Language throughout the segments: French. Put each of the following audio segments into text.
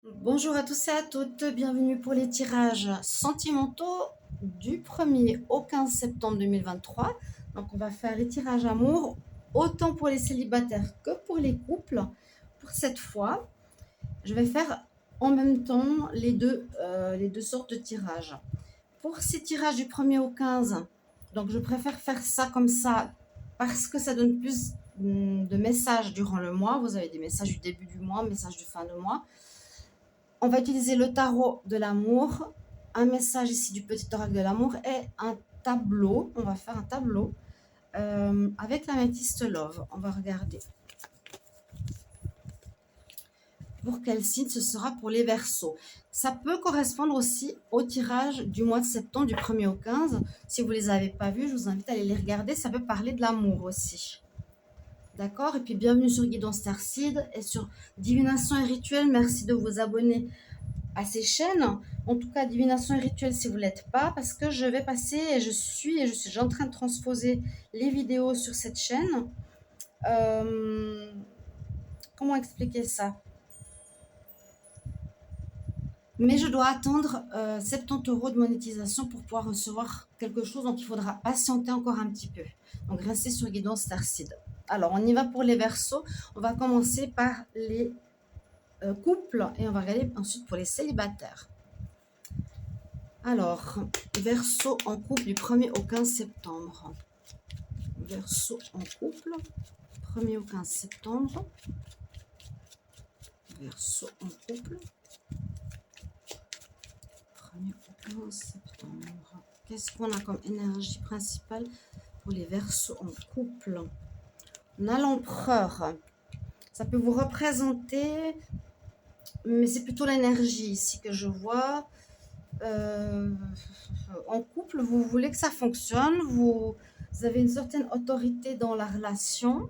Bonjour à tous et à toutes, bienvenue pour les tirages sentimentaux du 1er au 15 septembre 2023. Donc on va faire les tirages amour autant pour les célibataires que pour les couples. Pour cette fois, je vais faire en même temps les deux sortes de tirages. Pour ces tirages du 1er au 15, donc je préfère faire ça comme ça parce que ça donne plus de messages durant le mois. Vous avez des messages du début du mois, messages de fin de mois. On va utiliser le tarot de l'amour, un message ici du petit oracle de l'amour et un tableau. On va faire un tableau avec la métiste Love. On va regarder. Pour quel signe ce sera pour les Verseaux. Ça peut correspondre aussi au tirage du mois de septembre, du 1er au 15. Si vous ne les avez pas vus, je vous invite à aller les regarder. Ça peut parler de l'amour aussi. D'accord? Et puis bienvenue sur Guidon Starseed et sur Divination et Rituel. Merci de vous abonner à ces chaînes, en tout cas divination et rituel si vous ne l'êtes pas, parce que je vais passer et je suis en train de transposer les vidéos sur cette chaîne. Comment expliquer ça? Mais je dois attendre 70 € de monétisation pour pouvoir recevoir quelque chose, donc il faudra patienter encore un petit peu. Donc restez sur Guidon Starseed. Alors on y va pour les Verseaux. On va commencer par les couples et on va regarder ensuite pour les célibataires. Alors, Verseau en couple du 1er au 15 septembre. Verseau en couple, 1er au 15 septembre. Verseau en couple, 1er au 15 septembre. Qu'est-ce qu'on a comme énergie principale pour les Verseaux en couple? On a l'Empereur. Ça peut vous représenter, mais c'est plutôt l'énergie ici que je vois. En couple, vous voulez que ça fonctionne, vous avez une certaine autorité dans la relation.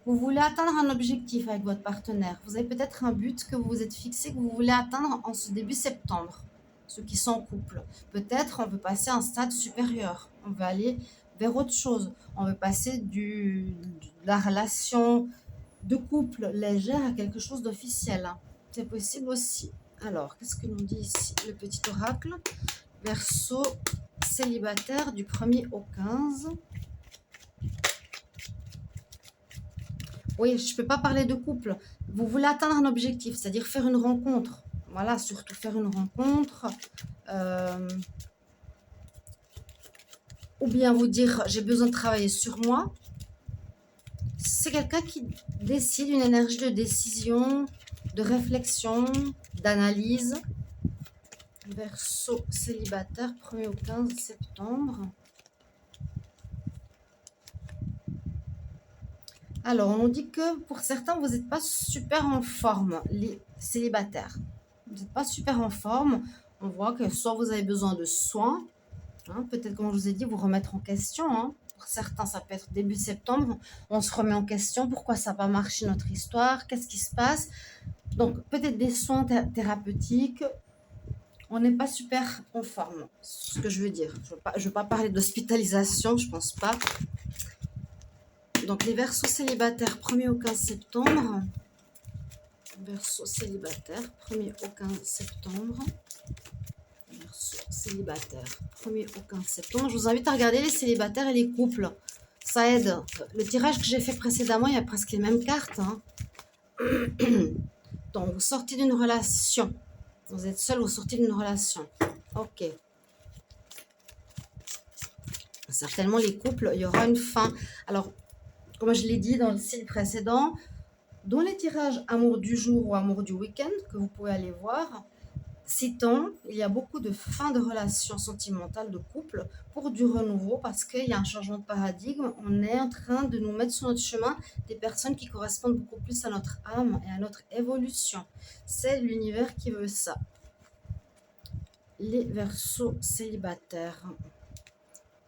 Vous voulez atteindre un objectif avec votre partenaire. Vous avez peut-être un but que vous vous êtes fixé, que vous voulez atteindre en ce début septembre. Ceux qui sont en couple. Peut-être on veut passer à un stade supérieur. On veut aller vers autre chose. On veut passer de la relation de couple légère à quelque chose d'officiel. C'est possible aussi. Alors, qu'est-ce que nous dit ici le petit oracle? Verseau célibataire du 1er au 15. Oui, je ne peux pas parler de couple. Vous voulez atteindre un objectif, c'est-à-dire faire une rencontre. Voilà, surtout faire une rencontre. Ou bien vous dire, j'ai besoin de travailler sur moi. C'est quelqu'un qui décide, une énergie de décision, de réflexion, d'analyse. Verseau célibataire, 1er au 15 septembre. Alors, on nous dit que pour certains, vous n'êtes pas super en forme, les célibataires. Vous n'êtes pas super en forme. On voit que soit vous avez besoin de soins, hein, peut-être, comme je vous ai dit, vous remettre en question. Hein. Pour certains, ça peut être début septembre. On se remet en question. Pourquoi ça n'a pas marché notre histoire? Qu'est-ce qui se passe? Donc, peut-être des soins thérapeutiques. On n'est pas super en forme, c'est ce que je veux dire. Je ne veux pas parler d'hospitalisation, je ne pense pas. Donc, les Verseaux célibataires, 1er au 15 septembre. Verseau célibataire, 1er au 15 septembre. Verseau célibataire, 1er au 15 septembre. Je vous invite à regarder les célibataires et les couples. Ça aide. Le tirage que j'ai fait précédemment, il y a presque les mêmes cartes. Hein. Donc, vous sortez d'une relation. Vous êtes seul, vous sortez d'une relation. Ok. Certainement, les couples, il y aura une fin. Alors, comme je l'ai dit dans le signe précédent, dans les tirages amour du jour ou amour du week-end, que vous pouvez aller voir, ces temps, il y a beaucoup de fins de relations sentimentales de couple pour du renouveau parce qu'il y a un changement de paradigme. On est en train de nous mettre sur notre chemin des personnes qui correspondent beaucoup plus à notre âme et à notre évolution. C'est l'univers qui veut ça. Les Verseaux célibataires.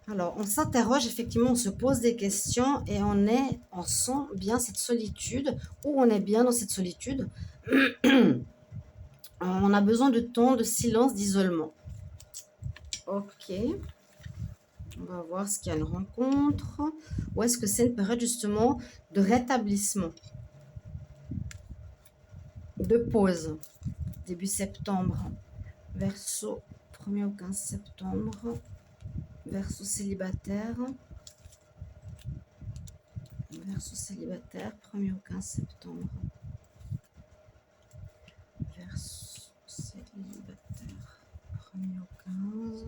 Alors, on s'interroge, effectivement, on se pose des questions et on sent bien cette solitude, ou on est bien dans cette solitude. On a besoin de temps, de silence, d'isolement. Ok. On va voir ce qu'il y a une rencontre. Ou est-ce que c'est une période justement de rétablissement? de pause. Début septembre. Verseau, 1er au 15 septembre. Verseau célibataire. Verseau célibataire, 1er au 15 septembre. Verseau célibataire, 1er au 15.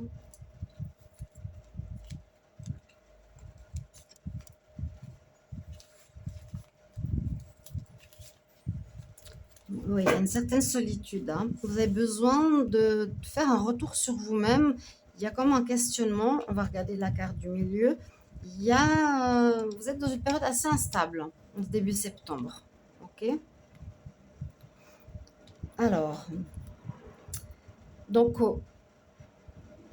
Oui, il y a une certaine solitude. Hein. Vous avez besoin de faire un retour sur vous-même. Il y a comme un questionnement. On va regarder la carte du milieu. Il y a, vous êtes dans une période assez instable, début septembre. Ok. Alors, donc,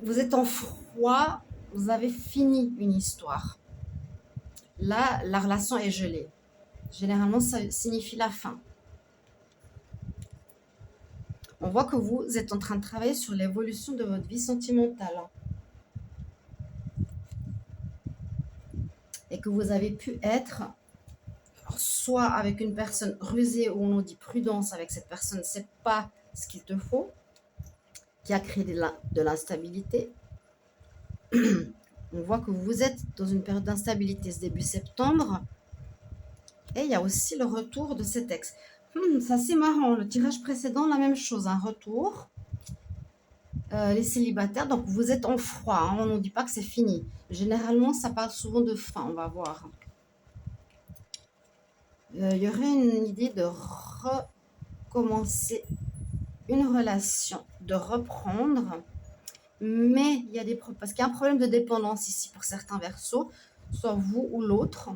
vous êtes en froid. Vous avez fini une histoire. Là, la relation est gelée. Généralement, ça signifie la fin. On voit que vous êtes en train de travailler sur l'évolution de votre vie sentimentale. Et que vous avez pu être soit avec une personne rusée où on nous dit prudence avec cette personne, c'est pas ce qu'il te faut, qui a créé de l'instabilité. On voit que vous êtes dans une période d'instabilité ce début septembre. Et il y a aussi le retour de cet ex. C'est assez marrant. Le tirage précédent, la même chose, un retour. Les célibataires, donc vous êtes en froid, hein, on ne dit pas que c'est fini. Généralement, ça parle souvent de fin, on va voir. Il y aurait une idée de recommencer une relation, de reprendre, mais il y a des parce qu'il y a un problème de dépendance ici pour certains verseaux, soit vous ou l'autre.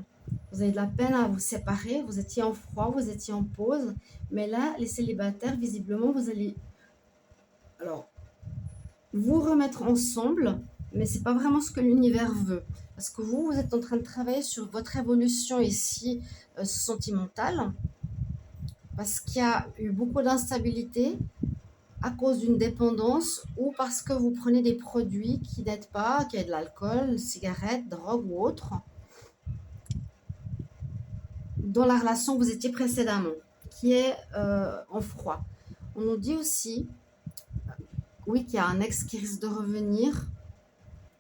Vous avez de la peine à vous séparer, vous étiez en froid, vous étiez en pause, mais là, les célibataires, visiblement, vous allez vous remettre ensemble, mais c'est pas vraiment ce que l'univers veut. Parce que vous êtes en train de travailler sur votre évolution ici sentimentale, parce qu'il y a eu beaucoup d'instabilité à cause d'une dépendance ou parce que vous prenez des produits qui n'aident pas, qui est de l'alcool, cigarettes, drogue ou autre, dans la relation que vous étiez précédemment, qui est en froid. On nous dit aussi, oui, qu'il y a un ex qui risque de revenir,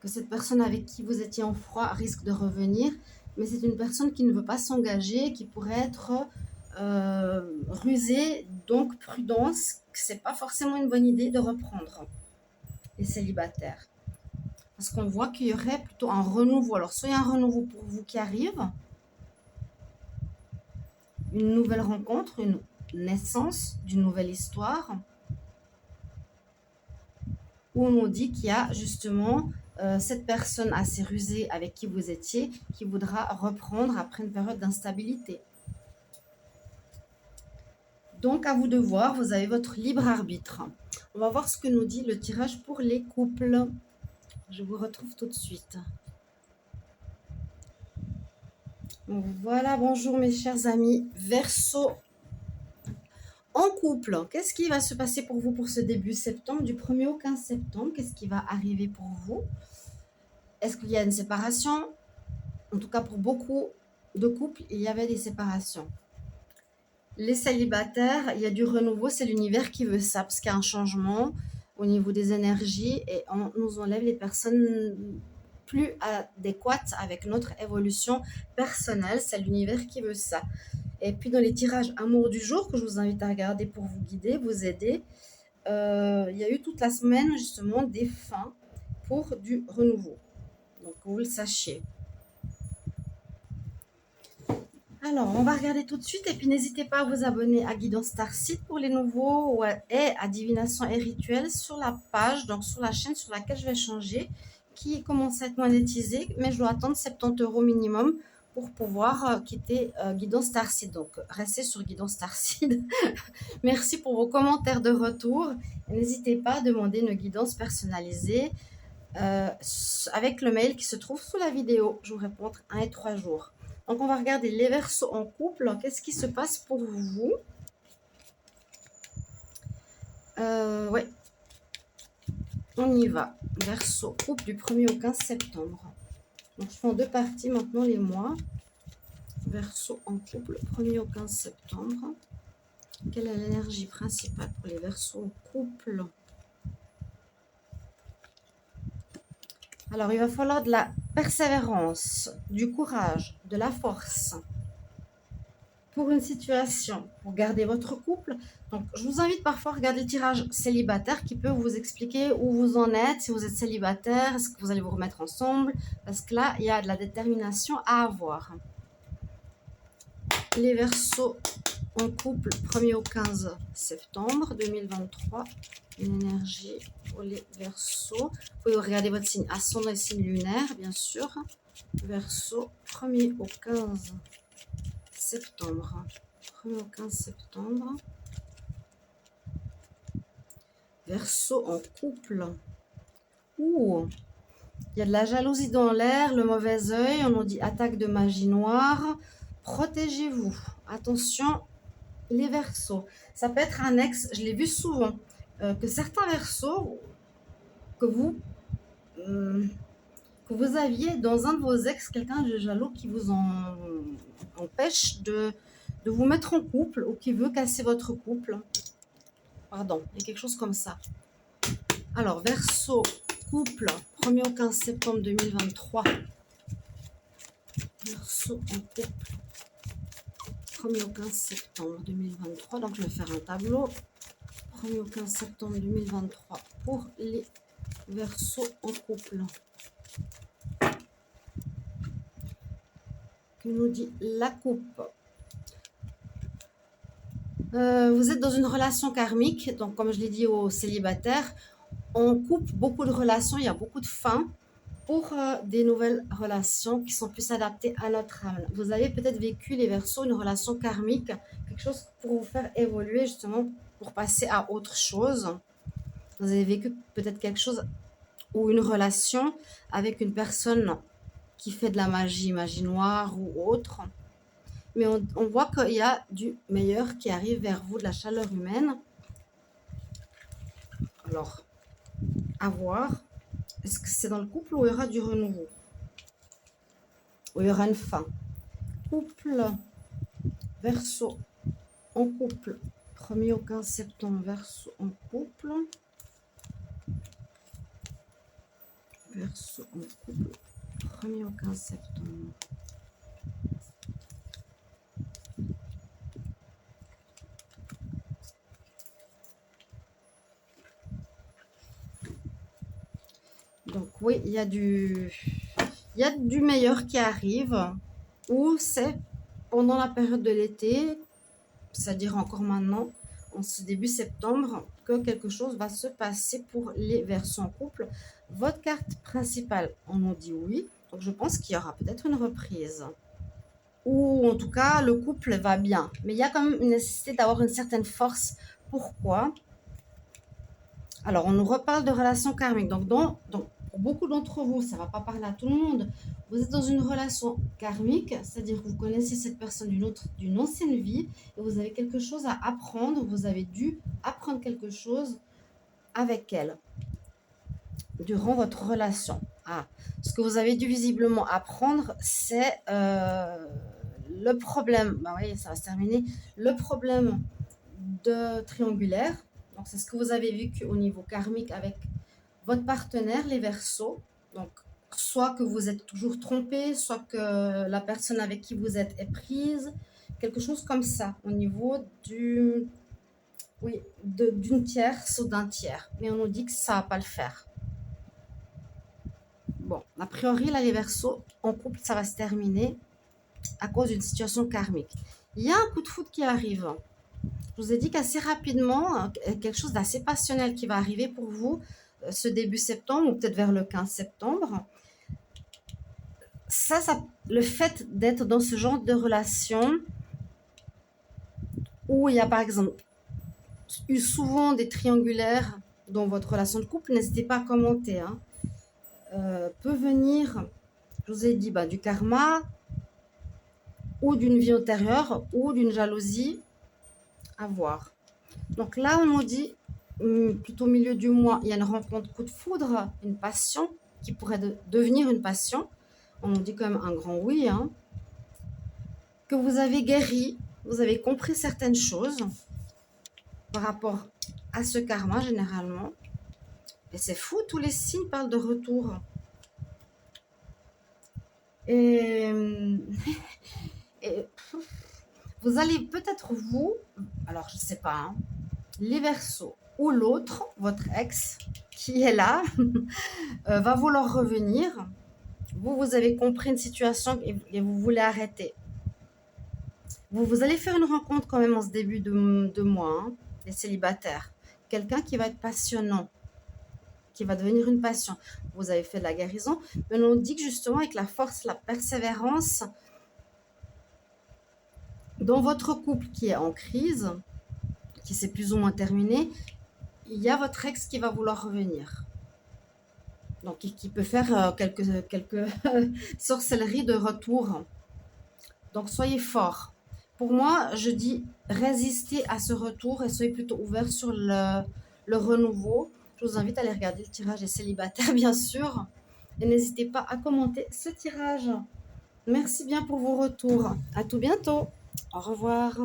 que cette personne avec qui vous étiez en froid risque de revenir, mais c'est une personne qui ne veut pas s'engager, qui pourrait être rusée, donc prudence, que c'est pas forcément une bonne idée de reprendre les célibataires. Parce qu'on voit qu'il y aurait plutôt un renouveau. Alors, soit il y a un renouveau pour vous qui arrive, une nouvelle rencontre, une naissance d'une nouvelle histoire, où on nous dit qu'il y a justement cette personne assez rusée avec qui vous étiez qui voudra reprendre après une période d'instabilité. Donc, à vous de voir, vous avez votre libre arbitre. On va voir ce que nous dit le tirage pour les couples. Je vous retrouve tout de suite. Voilà, bonjour mes chers amis. Verseau en couple, qu'est-ce qui va se passer pour vous pour ce début septembre, du 1er au 15 septembre? Qu'est-ce qui va arriver pour vous? Est-ce qu'il y a une séparation? En tout cas, pour beaucoup de couples, il y avait des séparations. Les célibataires, il y a du renouveau, c'est l'univers qui veut ça, parce qu'il y a un changement au niveau des énergies et on nous enlève les personnes plus adéquates avec notre évolution personnelle, c'est l'univers qui veut ça. Et puis dans les tirages amour du jour, que je vous invite à regarder pour vous guider, vous aider, il y a eu toute la semaine justement des fins pour du renouveau. Donc que vous le sachiez. Alors, on va regarder tout de suite et puis n'hésitez pas à vous abonner à Guidance Starseed pour les nouveaux et à Divination et Rituel sur la page, donc sur la chaîne sur laquelle je vais changer, qui commence à être monétisée, mais je dois attendre 70 € minimum pour pouvoir quitter Guidance Starseed. Donc, restez sur Guidance Starseed. Merci pour vos commentaires de retour. N'hésitez pas à demander une guidance personnalisée avec le mail qui se trouve sous la vidéo. Je vous réponds entre 1 et 3 jours. Donc, on va regarder les verseaux en couple. Qu'est-ce qui se passe pour vous? Ouais. On y va. Verseau couple du 1er au 15 septembre. Donc, je fais en deux parties maintenant les mois. Verseau en couple, 1er au 15 septembre. Quelle est l'énergie principale pour les Verseaux en couple? Alors, il va falloir de la persévérance, du courage, de la force pour une situation, pour garder votre couple. Donc, je vous invite parfois à regarder le tirage célibataire qui peut vous expliquer où vous en êtes, si vous êtes célibataire, est-ce que vous allez vous remettre ensemble, parce que là, il y a de la détermination à avoir. Les Verseaux en couple, 1er au 15 septembre 2023. Une énergie pour les Verseaux. Vous pouvez regarder votre signe ascendant et signe lunaire, bien sûr. Verseau, 1er au 15 septembre. 1er au 15 septembre. Verseau en couple. Ouh, il y a de la jalousie dans l'air, le mauvais œil. On nous dit attaque de magie noire. Protégez-vous. Attention, les Verseaux. Ça peut être un ex, je l'ai vu souvent, que certains Verseaux que vous aviez dans un de vos ex, quelqu'un de jaloux qui vous empêche de vous mettre en couple ou qui veut casser votre couple. Pardon, il y a quelque chose comme ça. Alors, Verseau, couple, 1er au 15 septembre 2023. Verseau en couple, 1er au 15 septembre 2023. Donc, je vais faire un tableau. 1er au 15 septembre 2023 pour les Verseaux en couple. Que nous dit la coupe? Vous êtes dans une relation karmique, donc comme je l'ai dit aux célibataires, on coupe beaucoup de relations, il y a beaucoup de fins pour des nouvelles relations qui sont plus adaptées à notre âme. Vous avez peut-être vécu, les Verseaux, une relation karmique, quelque chose pour vous faire évoluer justement, pour passer à autre chose. Vous avez vécu peut-être quelque chose ou une relation avec une personne qui fait de la magie, magie noire ou autre. Mais on voit qu'il y a du meilleur qui arrive vers vous, de la chaleur humaine. Alors, à voir. Est-ce que c'est dans le couple ou il y aura du renouveau? Ou il y aura une fin? Couple, Verseau en couple, 1er au 15 septembre, Verseau en couple. Verseau en couple, 1er au 15 septembre. Donc oui, il y a du meilleur qui arrive, ou c'est pendant la période de l'été, c'est-à-dire encore maintenant, en ce début septembre, que quelque chose va se passer pour les Verseaux en couple. Votre carte principale, on nous dit oui, donc je pense qu'il y aura peut-être une reprise. Ou en tout cas, le couple va bien. Mais il y a quand même une nécessité d'avoir une certaine force. Pourquoi? Alors, on nous reparle de relations karmiques. Donc pour beaucoup d'entre vous, ça ne va pas parler à tout le monde. Vous êtes dans une relation karmique, c'est-à-dire que vous connaissez cette personne d'une ancienne vie et vous avez quelque chose à apprendre. Vous avez dû apprendre quelque chose avec elle durant votre relation. Ce que vous avez dû visiblement apprendre, c'est le problème. Ben oui, ça va se terminer. Le problème de triangulaire. Donc, c'est ce que vous avez vécu au niveau karmique avec votre partenaire, les Verseaux. Donc, soit que vous êtes toujours trompé, soit que la personne avec qui vous êtes est prise. Quelque chose comme ça, au niveau d'une tierce ou d'un tiers. Mais on nous dit que ça ne va pas le faire. Bon, a priori, là, les Verseaux, en couple, ça va se terminer à cause d'une situation karmique. Il y a un coup de foudre qui arrive. Je vous ai dit qu'assez rapidement, quelque chose d'assez passionnel qui va arriver pour vous ce début septembre ou peut-être vers le 15 septembre. Le fait d'être dans ce genre de relation où il y a par exemple eu souvent des triangulaires dans votre relation de couple, n'hésitez pas à commenter. Peut venir, je vous ai dit, du karma ou d'une vie antérieure ou d'une jalousie à voir. Donc là, on nous dit, plutôt au milieu du mois, il y a une rencontre coup de foudre, une passion qui pourrait devenir une passion. On nous dit quand même un grand oui. Que vous avez guéri, vous avez compris certaines choses. par rapport à ce karma généralement. Et c'est fou, tous les signes parlent de retour. Et, et vous allez peut-être alors je ne sais pas, hein, les Verseaux ou l'autre, votre ex qui est là, va vouloir revenir. Vous avez compris une situation et vous voulez arrêter. Vous allez faire une rencontre quand même en ce début de mois, hein, les célibataires. Quelqu'un qui va être passionnant, qui va devenir une passion. Vous avez fait de la guérison, mais on dit que justement avec la force, la persévérance, dans votre couple qui est en crise, qui s'est plus ou moins terminé, il y a votre ex qui va vouloir revenir. Donc, qui peut faire quelques sorcelleries de retour. Donc, soyez forts. Pour moi, je dis résistez à ce retour et soyez plutôt ouverts sur le renouveau. Je vous invite à aller regarder le tirage des célibataires, bien sûr. Et n'hésitez pas à commenter ce tirage. Merci bien pour vos retours. À tout bientôt. Au revoir.